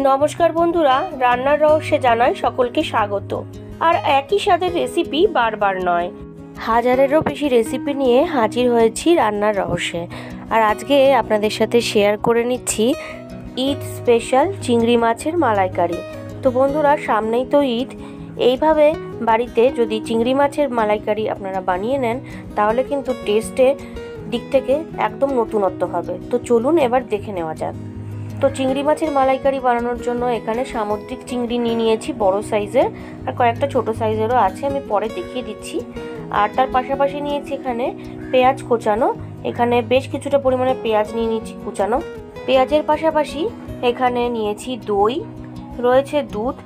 নমস্কার বন্ধুরা, রান্নার রহস্যে জানাই সকলকে স্বাগত। আর একই স্বাদের রেসিপি বারবার নয়, হাজারেরও বেশি রেসিপি নিয়ে হাজির হয়েছি রান্নার রহস্যে। আর আজকে আপনাদের সাথে শেয়ার করে নিচ্ছি ঈদ স্পেশাল চিংড়ি মাছের মালাইকারি। তো বন্ধুরা, সামনেই তো ঈদ, এইভাবে বাড়িতে যদি চিংড়ি মাছের মালাইকারি আপনারা বানিয়ে নেন তাহলে কিন্তু টেস্টের দিক থেকে একদম নতুনত্ব হবে। তো চলুন এবার দেখে নেওয়া যাক। তো চিংড়ি মাছের মালাইকারি বানানোর জন্য এখানে সামুদ্রিক চিংড়ি নিয়ে নিয়েছি বড় সাইজের, আর কয়েকটা ছোট সাইজেরও আছে, আমি পরে দেখিয়ে দিচ্ছি। আর তার পাশাপাশি নিয়েছি এখানে পেঁয়াজ কোচানো, এখানে বেশ কিছুটা পরিমাণে পেঁয়াজ নিয়ে নিয়েছি কুচানো। পেঁয়াজের পাশাপাশি এখানে নিয়েছি দই, রয়েছে দুধ,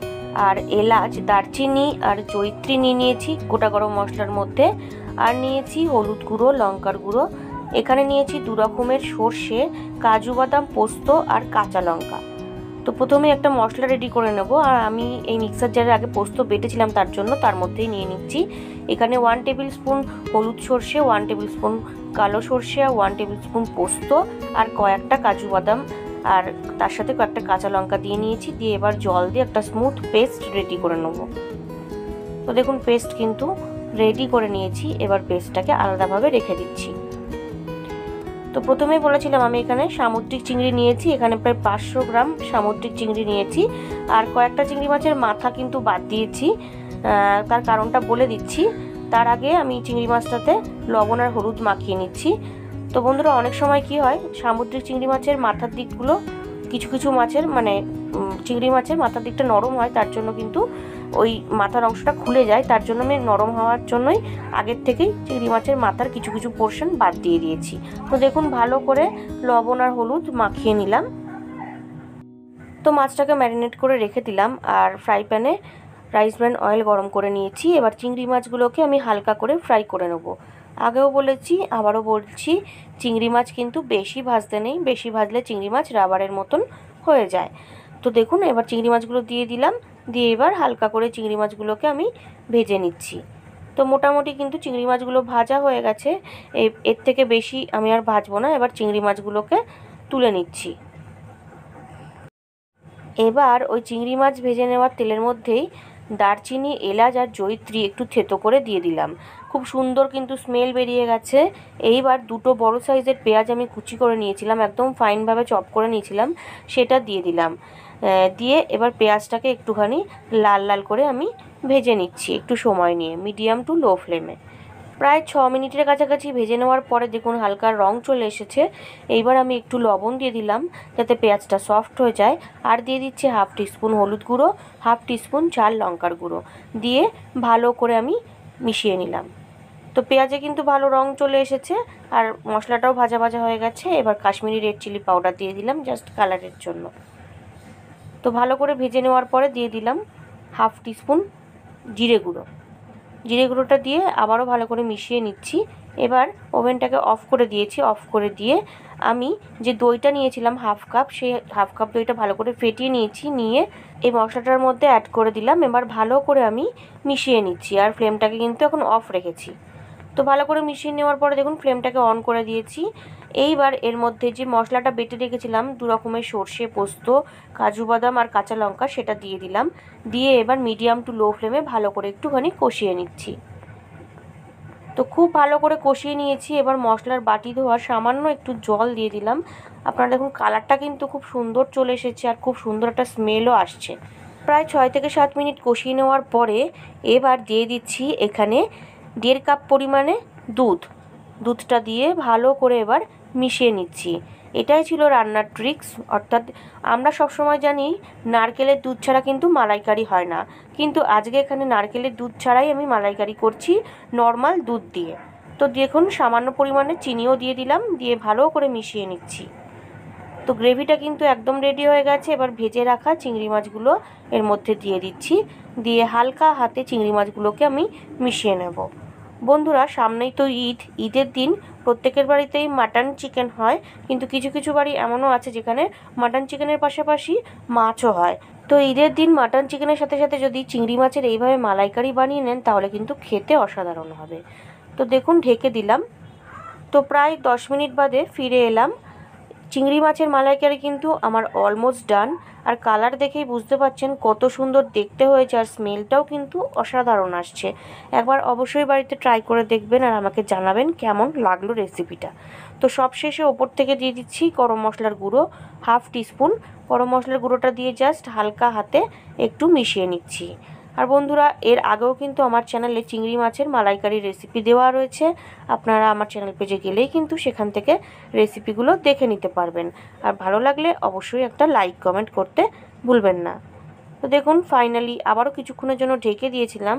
আর এলাচ, দারচিনি আর জয়িত্রী নিয়ে নিয়েছি গোটা গরম মশলার মধ্যে, আর নিয়েছি হলুদ গুঁড়ো, লঙ্কার গুঁড়ো। এখানে নিয়েছি 2 রকমের সর্ষে, কাজু বাদাম, পোস্ত আর কাঁচা লঙ্কা। তো প্রথমে একটা মশলা রেডি করে নেব, আর আমি এই মিক্সার জারে আগে পোস্ত বেটেছিলাম তার জন্য তার মধ্যেই নিয়ে নিচ্ছি। এখানে 1 টেবিল স্পুন হলুদ সর্ষে, 1 টেবিল স্পুন কালো সর্ষে, 1 টেবিল স্পুন পোস্ত আর কয়েকটা কাজু বাদাম, আর তার সাথে কয়েকটা কাঁচা লঙ্কা দিয়ে নিয়েছি। দিয়ে এবার জল দিয়ে একটা স্মুথ পেস্ট রেডি করে নেব। তো দেখুন, পেস্ট কিন্তু রেডি করে নিয়েছি। এবার পেস্টটাকে আলাদাভাবে রেখে দিচ্ছি। তো প্রথমেই বলেছিলাম আমি এখানে সামুদ্রিক চিংড়ি নিয়েছি, এখানে প্রায় 500 গ্রাম সামুদ্রিক চিংড়ি নিয়েছি। আর কয়েকটা চিংড়ি মাছের মাথা কিন্তু বাদ দিয়েছি, তার কারণটা বলে দিচ্ছি। তার আগে আমি চিংড়ি মাছটাতে লবণ আর হলুদ মাখিয়ে নিচ্ছি। তো বন্ধুরা, অনেক সময় কি হয়, সামুদ্রিক চিংড়ি মাছের মাথার দিকগুলো কিছু কিছু মাছের চিংড়ি মাছের মাথার দিকটা নরম হয়, তার জন্য কিন্তু ওই মাথার অংশটা খুলে যায়। তার জন্য আমি নরম হওয়ার জন্যই আগের থেকেই চিংড়ি মাছের মাথার কিছু কিছু পোর্শন বাদ দিয়ে দিয়েছি। তো দেখুন, ভালো করে লবণ আর হলুদ মাখিয়ে নিলাম। তো মাছটাকে ম্যারিনেট করে রেখে দিলাম, আর ফ্রাই প্যানে রাইস ব্র্যান অয়েল গরম করে নিয়েছি। এবার চিংড়ি মাছগুলোকে আমি হালকা করে ফ্রাই করে নেব। আগেও বলেছি, আবারও বলছি, চিংড়ি মাছ কিন্তু বেশি ভাজতে নেই, বেশি ভাজলে চিংড়ি মাছ রাবারের মতন হয়ে যায়। তো দেখুন, এবার চিংড়ি মাছগুলো দিয়ে দিলাম, দিয়ে এবার হালকা করে চিংড়ি মাছগুলোকে আমি ভেজে নিচ্ছি। তো মোটামুটি কিন্তু চিংড়ি মাছগুলো ভাজা হয়ে গেছে, এর থেকে বেশি আমি আর ভাজবো না। এবার চিংড়ি মাছগুলোকে তুলে নিচ্ছি। এবার ওই চিংড়ি মাছ ভেজে নেওয়ার তেলের মধ্যেই দারচিনি, এলাচ আর জয়িত্রী একটু থেতো করে দিয়ে দিলাম। খুব সুন্দর কিন্তু স্মেল বেরিয়ে গেছে। এইবার 2টো বড় সাইজের পেঁয়াজ আমি কুচি করে নিয়েছিলাম, একদম ফাইনভাবে চপ করে নিয়েছিলাম, সেটা দিয়ে দিলাম। দিয়ে এবার পেঁয়াজটাকে একটুখানি লাল লাল করে আমি ভেজে নিচ্ছি, একটু সময় নিয়ে, মিডিয়াম টু লো ফ্লেমে। প্রায় 6 মিনিটের কাছাকাছি ভেজে নেওয়ার পরে দেখুন হালকা রং চলে এসেছে। এইবার আমি একটু লবণ দিয়ে দিলাম যাতে পেঁয়াজটা সফট হয়ে যায়, আর দিয়ে দিচ্ছি 1/2 টিস্পুন হলুদ গুঁড়ো, 1/2 টিস্পুন ঝাল লঙ্কার গুঁড়ো, দিয়ে ভালো করে আমি মিশিয়ে নিলাম। তো পেঁয়াজে কিন্তু ভালো রং চলে এসেছে, আর মশলাটাও ভাজা ভাজা হয়ে গেছে। এবার কাশ্মীরি রেড চিলি পাউডার দিয়ে দিলাম জাস্ট কালারের জন্য। তো ভালো করে ভেজে নেওয়ার পরে দিয়ে দিলাম 1/2 টিস্পুন জিরে গুঁড়ো। জিরে গুঁড়োটা দিয়ে আবারও ভালো করে মিশিয়ে নিচ্ছি। এবার ওভেনটাকে অফ করে দিয়েছি। অফ করে দিয়ে আমি যে দইটা নিয়েছিলাম 1/2 কাপ, সেই 1/2 কাপ দইটা ভালো করে ফেটিয়ে নিয়েছি, নিয়ে এই মশলাটার মধ্যে অ্যাড করে দিলাম। এবার ভালো করে আমি মিশিয়ে নিচ্ছি, আর ফ্লেমটাকে কিন্তু এখন অফ রেখেছি। তো ভালো করে মিশিয়ে নেওয়ার পরে দেখুন ফ্লেমটাকে অন করে দিয়েছি। এইবার এর মধ্যে যে মশলাটা বেটে রেখেছিলাম 2 রকমের সর্ষে, পোস্ত, কাজু বাদাম আর কাঁচা লঙ্কা, সেটা দিয়ে দিলাম। দিয়ে এবার মিডিয়াম টু লো ফ্লেমে ভালো করে একটুখানি কষিয়ে নিচ্ছি। তো খুব ভালো করে কষিয়ে নিয়েছি। এবার মশলার বাটি ধোয়া সামান্য একটু জল দিয়ে দিলাম। আপনারা দেখুন কালারটা কিন্তু খুব সুন্দর চলে এসেছে, আর খুব সুন্দর একটা স্মেলও আসছে। প্রায় 6 থেকে 7 মিনিট কষিয়ে নেওয়ার পরে এবার দিয়ে দিচ্ছি এখানে 1.5 কাপ পরিমাণে দুধটা দিয়ে ভালো করে এবার মিশিয়ে নিচ্ছি। এটাই ছিল রান্নার ট্রিক্স। অর্থাৎ আমরা সবসময় জানি নারকেলের দুধ ছাড়া কিন্তু মালাইকারি হয় না, কিন্তু আজকে এখানে নারকেলের দুধ ছাড়াই আমি মালাইকারি করছি নর্মাল দুধ দিয়ে। তো দেখুন সামান্য পরিমাণে চিনিও দিয়ে দিলাম, দিয়ে ভালো করে মিশিয়ে নিচ্ছি। তো গ্রেভিটা কিন্তু একদম রেডি হয়ে গেছে। এবার ভেজে রাখা চিংড়ি মাছগুলো এর মধ্যে দিয়ে দিচ্ছি, দিয়ে হালকা হাতে চিংড়ি মাছগুলোকে আমি মিশিয়ে নেব। বন্ধুরা, সামনেই তো ঈদের দিন প্রত্যেকের বাড়িতেই মাটন চিকেন হয়, কিন্তু কিছু কিছু বাড়ি এমনও আছে যেখানে মাটন চিকেনের পাশাপাশি মাছও হয়। তো ঈদের দিন মাটন চিকেনের সাথে সাথে যদি চিংড়ি মাছের এইভাবে মালাইকারি বানিয়ে নেন তাহলে কিন্তু খেতে অসাধারণ হবে। তো দেখুন ঢেকে দিলাম। তো প্রায় 10 মিনিট বাদে ফিরে এলাম। চিংড়ি মাছের মালাইকারি কিন্তু আমার অলমোস্ট ডান। আর কালার দেখেই বুঝতে পারছেন কত সুন্দর দেখতে হয়েছে, আর স্মেলটাও কিন্তু অসাধারণ আসছে। একবার অবশ্যই বাড়িতে ট্রাই করে দেখবেন আর আমাকে জানাবেন কেমন লাগলো রেসিপিটা। তো সবশেষে ওপর থেকে দিয়ে দিচ্ছি গরম মশলার গুঁড়ো, 1/2 টিস্পুন। গরম মশলার গুঁড়োটা দিয়ে জাস্ট হালকা হাতে একটু মিশিয়ে নিচ্ছি। আর বন্ধুরা, এর আগেও কিন্তু আমার চ্যানেলে চিংড়ি মাছের মালাইকারি রেসিপি দেওয়া রয়েছে, আপনারা আমার চ্যানেল পেজে গেলেই কিন্তু সেখান থেকে রেসিপিগুলো দেখে নিতে পারবেন। আর ভালো লাগলে অবশ্যই একটা লাইক কমেন্ট করতে ভুলবেন না। তো দেখুন ফাইনালি আবারও কিছুক্ষণের জন্য ঢেকে দিয়েছিলাম,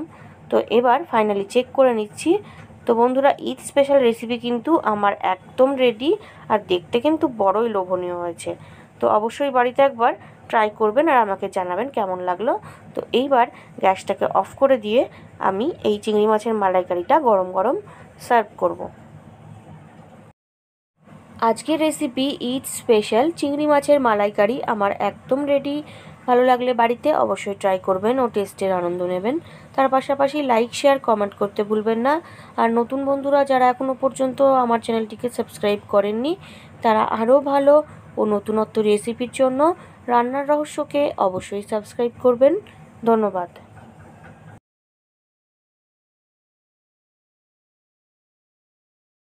তো এবার ফাইনালি চেক করে নিচ্ছি। তো বন্ধুরা, ঈদ স্পেশাল রেসিপি কিন্তু আমার একদম রেডি, আর দেখতে কিন্তু বড়ই লোভনীয় হয়েছে। তো অবশ্যই বাড়িতে একবার ট্রাই করবেন আর আমাকে জানাবেন কেমন লাগলো। তো এইবার গ্যাসটাকে অফ করে দিয়ে আমি এই চিংড়ি মাছের মালাইকারিটা গরম গরম সার্ভ করব। আজকের রেসিপি ঈদ স্পেশাল চিংড়ি মাছের মালাইকারি আমার একদম রেডি। ভালো লাগলে বাড়িতে অবশ্যই ট্রাই করবেন ও টেস্টের আনন্দ নেবেন। তার পাশাপাশি লাইক শেয়ার কমেন্ট করতে ভুলবেন না। আর নতুন বন্ধুরা যারা এখনও পর্যন্ত আমার চ্যানেলটিকে সাবস্ক্রাইব করেননি, তারা আরও ভালো ও নতুনত্ব রেসিপির জন্য রান্নার রহস্যকে অবশ্যই সাবস্ক্রাইব করবেন। ধন্যবাদ।